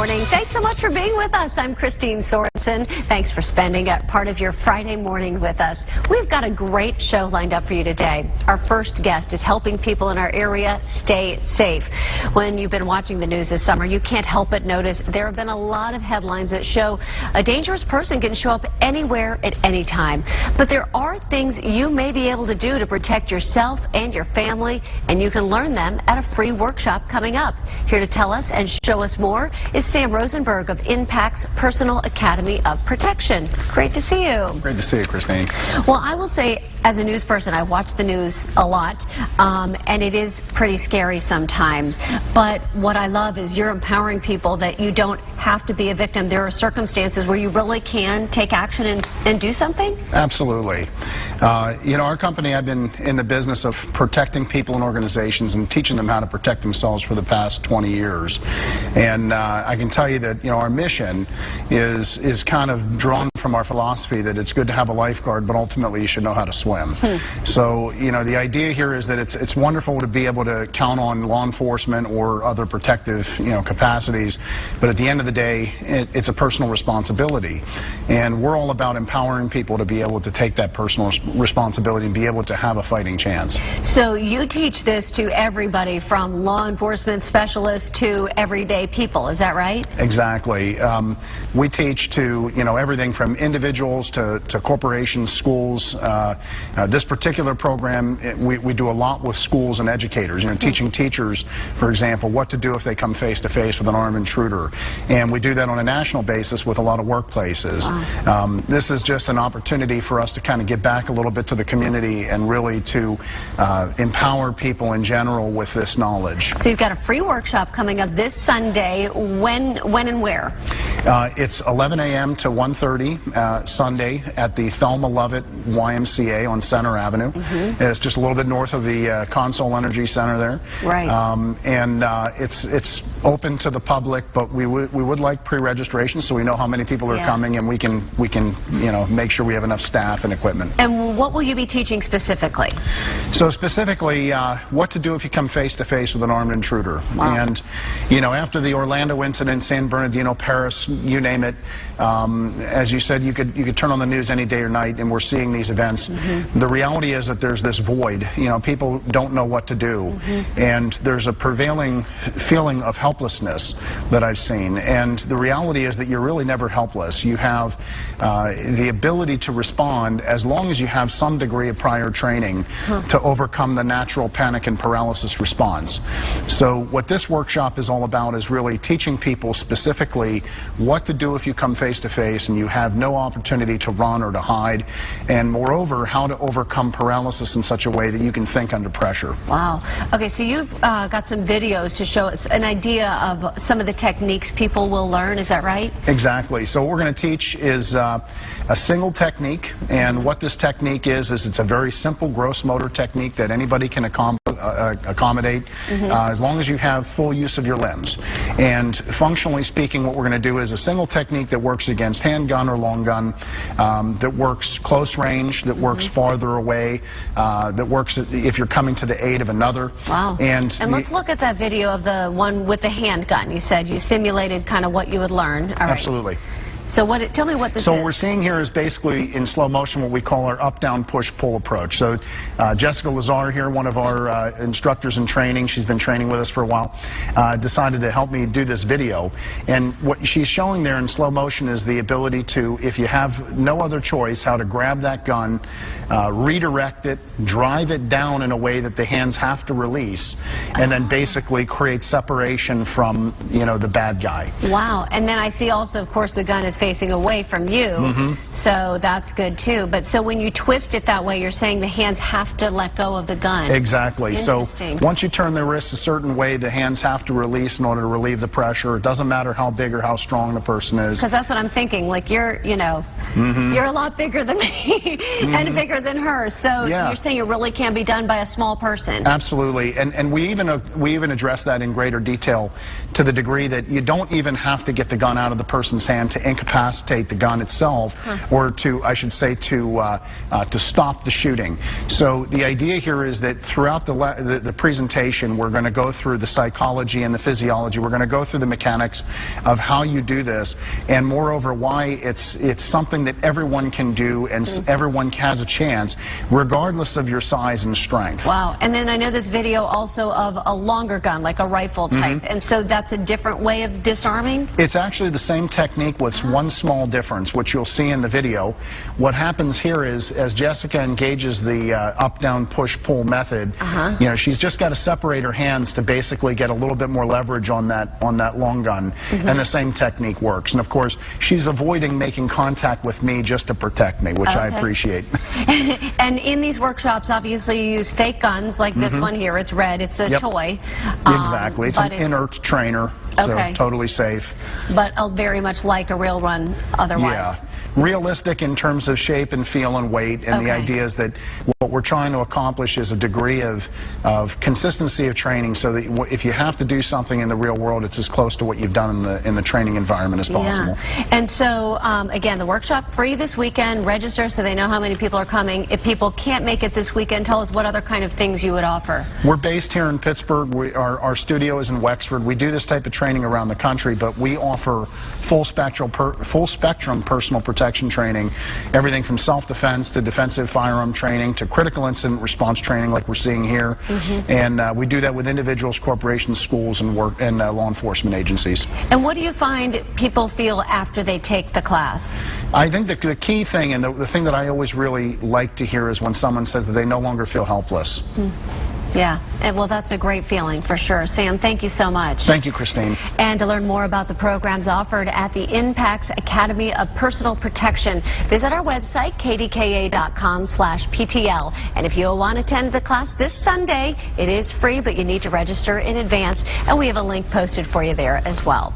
morning. Thanks so much for being with us. I'm Christine Sorensen. Thanks for spending a part of your Friday morning with us. We've got a great show lined up for you today. Our first guest is helping people in our area stay safe. When you've been watching the news this summer, you can't help but notice there have been a lot of headlines that show a dangerous person can show up anywhere at any time. But there are things you may be able to do to protect yourself and your family, and you can learn them at a free workshop coming up. Here to tell us and show us more is Sam Rosenberg of Impact's Personal Academy of Protection. Great to see you. Great to see you, Christine. Well, I will say, as a news person, I watch the news a lot, and it is pretty scary sometimes. But what I love is you're empowering people that you don't have to be a victim. There are circumstances where you really can take action and do something? Absolutely. You know, our company, I've been in the business of protecting people and organizations and teaching them how to protect themselves for the past 20 years. And I can tell you that, you know, our mission is kind of drawn from our philosophy that it's good to have a lifeguard, but ultimately you should know how to swim. So, you know, the idea here is that it's wonderful to be able to count on law enforcement or other protective, you know, capacities, but at the end of the day, it's a personal responsibility. And we're all about empowering people to be able to take that personal responsibility and be able to have a fighting chance. So you teach this to everybody from law enforcement specialists to everyday people, is that right? Exactly. We teach to, you know, everything from individuals to corporations, schools. This particular program, we do a lot with schools and educators, you know, teaching teachers, for example, what to do if they come face to face with an armed intruder. And we do that on a national basis with a lot of workplaces. Wow. This is just an opportunity for us to kind of give back a little bit to the community and really to empower people in general with this knowledge. So you've got a free workshop coming up this Sunday. When and where? It's 11 a.m. to 1:30 Sunday at the Thelma Lovett YMCA on Center Avenue. It's just a little bit north of the Consol Energy Center there. Right. And it's open to the public, but we would like pre-registration so we know how many people are coming, and we can you know, make sure we have enough staff and equipment. And what will you be teaching specifically? So specifically, what to do if you come face to face with an armed intruder. Wow. And you know, after the Orlando incident, San Bernardino, Paris, you name it, as you said, you could turn on the news any day or night, and we're seeing these events. The reality is that there's this void. You know, people don't know what to do, and there's a prevailing feeling of helplessness that I've seen. And the reality is that you're really never helpless. You have the ability to respond as long as you have some degree of prior training to overcome the natural panic and paralysis response. So what this workshop is all about is really teaching people specifically what to do if you come face to face and you have no opportunity to run or to hide, and moreover, how to overcome paralysis in such a way that you can think under pressure. Wow. Okay, so you've got some videos to show us an idea of some of the techniques people will learn, is that right? Exactly. So what we're going to teach is a single technique, and what this technique is it's a very simple gross motor technique that anybody can accommodate as long as you have full use of your limbs. And functionally speaking, what we're going to do is a single technique that works against handgun or long gun, that works close range, that works farther away, that works if you're coming to the aid of another. Wow. And let's look at that video of the one with the handgun. You said you simulated kind of what you would learn. All right. Absolutely. So tell me what this is. So what we're seeing here is basically in slow motion what we call our up-down push-pull approach. So Jessica Lazar here, one of our instructors in training, she's been training with us for a while, decided to help me do this video. And what she's showing there in slow motion is the ability to, if you have no other choice, how to grab that gun, redirect it, drive it down in a way that the hands have to release, and then basically create separation from, you know, the bad guy. Wow. And then I see also, of course, the gun is facing away from you, so that's good too. But so when you twist it that way, you're saying the hands have to let go of the gun. Exactly. So once you turn the wrists a certain way, the hands have to release in order to relieve the pressure. It doesn't matter how big or how strong the person is. Because that's what I'm thinking. Like you're, you know, you're a lot bigger than me and bigger than her. So you're saying it really can be done by a small person. Absolutely. And we even address that in greater detail to the degree that you don't even have to get the gun out of the person's hand to incapacitate the gun itself, or to, I should say, to stop the shooting. So the idea here is that throughout the presentation, we're going to go through the psychology and the physiology. We're going to go through the mechanics of how you do this, and moreover, why it's something that everyone can do and everyone has a chance, regardless of your size and strength. Wow. And then I know this video also of a longer gun, like a rifle type, and so that's a different way of disarming? It's actually the same technique with one small difference, which you'll see in the video. What happens here is, as Jessica engages the up-down push-pull method, you know, she's just got to separate her hands to basically get a little bit more leverage on that long gun, and the same technique works. And of course, she's avoiding making contact with me just to protect me, which I appreciate. And in these workshops, obviously, you use fake guns like this one here. It's red. It's a toy. Exactly. It's an inert trainer, so totally safe. But very much like a real one otherwise. Yeah. Realistic in terms of shape and feel and weight, and the idea is that what we're trying to accomplish is a degree of consistency of training, so that if you have to do something in the real world, it's as close to what you've done in the training environment as possible. And so, again, the workshop free this weekend. Register so they know how many people are coming. If people can't make it this weekend, tell us what other kind of things you would offer. We're based here in Pittsburgh. Our studio is in Wexford. We do this type of training around the country, but we offer full spectrum personal protection training, everything from self-defense to defensive firearm training to critical incident response training like we're seeing here. And we do that with individuals, corporations, schools, and law enforcement agencies. And what do you find people feel after they take the class? I think the key thing, and the thing that I always really like to hear, is when someone says that they no longer feel helpless. Yeah, and well, that's a great feeling for sure. Sam, thank you so much. Thank you, Christine. And to learn more about the programs offered at the INPAX Academy of Personal Protection, visit our website, kdka.com/PTL. And if you want to attend the class this Sunday, it is free, but you need to register in advance. And we have a link posted for you there as well.